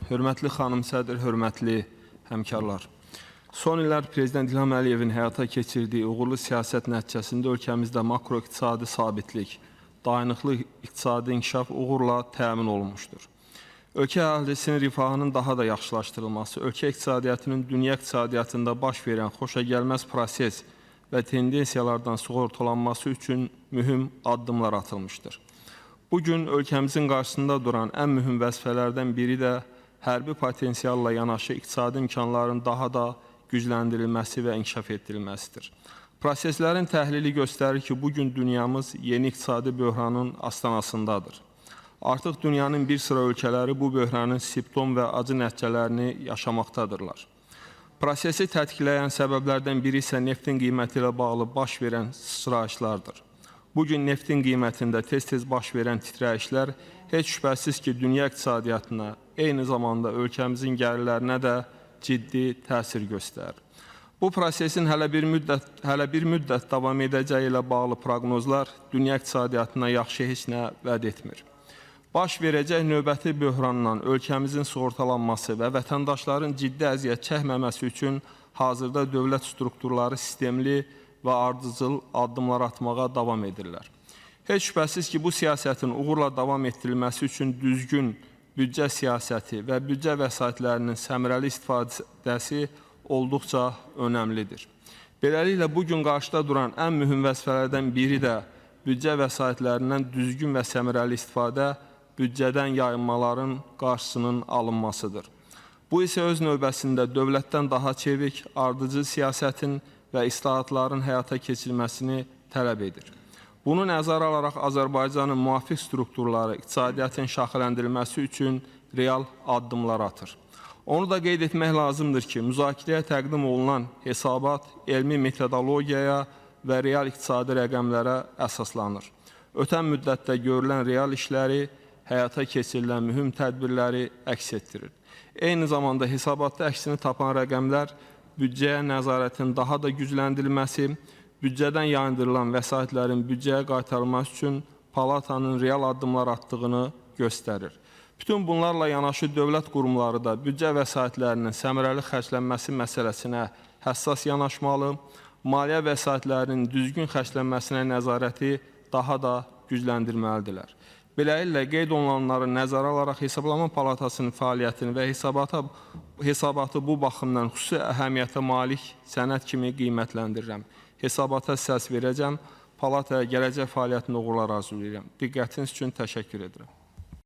Hörmətli xanım sədr, hörmətli həmkarlar. Son illər Prezident İlham Əliyevin həyata keçirdiyi uğurlu siyasət nəticəsində ölkəmizdə makroiqtisadi sabitlik, dayanıqlı iqtisadi inkişaf uğurla təmin olunmuşdur. Ölkə əhalisinin rifahının daha da yaxşılaşdırılması, ölkə iqtisadiyyatının dünya iqtisadiyyatında baş verən xoşagəlməz proses və tendensiyalardan sığortalanması üçün mühüm addımlar atılmışdır. Bugün ölkəmizin qarşısında duran ən mühüm vəzifələrdən biri də hərbi potensialla yanaşı iqtisadi imkanların daha da gücləndirilməsi və inkişaf etdirilməsidir. Proseslərin təhlili göstərir ki, bugün dünyamız yeni iqtisadi böhranın astanasındadır. Artıq dünyanın bir sıra ölkələri bu böhranın simptom və acı nəticələrini yaşamaqdadırlar. Prosesi tətikləyən səbəblərdən biri isə neftin qiyməti ilə bağlı baş verən sıçrayışlardır. Bugün neftin qiymətində tez-tez baş verən titrəyişlər heç şübhəsiz ki, dünya iqtisadiyyatına, eyni zamanda ölkəmizin gəlirlərinə də ciddi təsir göstərir. Bu prosesin hələ bir müddət davam edəcəyi ilə bağlı proqnozlar dünya iqtisadiyyatına yaxşı heç nə vəd etmir. Baş verəcək növbəti böhrandan ölkəmizin sığortalanması və vətəndaşların ciddi əziyyət çəkməməsi üçün hazırda dövlət strukturları sistemli və ardıcıl addımlar atmağa davam edirlər. Heç şübhəsiz ki, bu siyasətin uğurla davam etdirilməsi üçün düzgün büdcə siyasəti və büdcə vəsaitlərinin səmərəli istifadəsi olduqca önəmlidir. Beləliklə, bugün qarşıda duran ən mühüm vəzifələrdən biri də büdcə vəsaitlərindən düzgün və səmərəli istifadə, büdcədən yayınmaların qarşısının alınmasıdır. Bu isə öz növbəsində dövlətdən daha çevik, ardıcıl siyasətin və islahatların həyata keçirilməsini tələb edir. Bunu nəzərə alaraq Azərbaycanın müvafiq strukturları iqtisadiyyatın şaxələndirilməsi üçün real addımlar atır. Onu da qeyd etmək lazımdır ki, müzakirəyə təqdim olunan hesabat elmi metodologiyaya və real iqtisadi rəqəmlərə əsaslanır. Ötən müddətdə görülən real işləri, həyata keçirilən mühüm tədbirləri əks etdirir. Eyni zamanda hesabatda əksini tapan rəqəmlər büdcəyə nəzarətin daha da gücləndirilməsi, büdcədən yayındırılan vəsaitlərin büdcəyə qaytarılması üçün palatanın real addımlar atdığını göstərir. Bütün bunlarla yanaşı dövlət qurumları da büdcə vəsaitlərinin səmərəli xərclənməsi məsələsinə həssas yanaşmalı, maliyyə vəsaitlərinin düzgün xərclənməsinə nəzarəti daha da gücləndirməlidirlər. Beləliklə, qeyd olunanları nəzərə alaraq Hesablama Palatasının fəaliyyətini və hesabatı bu baxımdan xüsusi əhəmiyyətə malik sənəd kimi qiymətləndirirəm. Hesabata səs verəcəm, palataya gələcək fəaliyyətində uğurlar arzulayıram. Diqqətiniz üçün təşəkkür edirəm.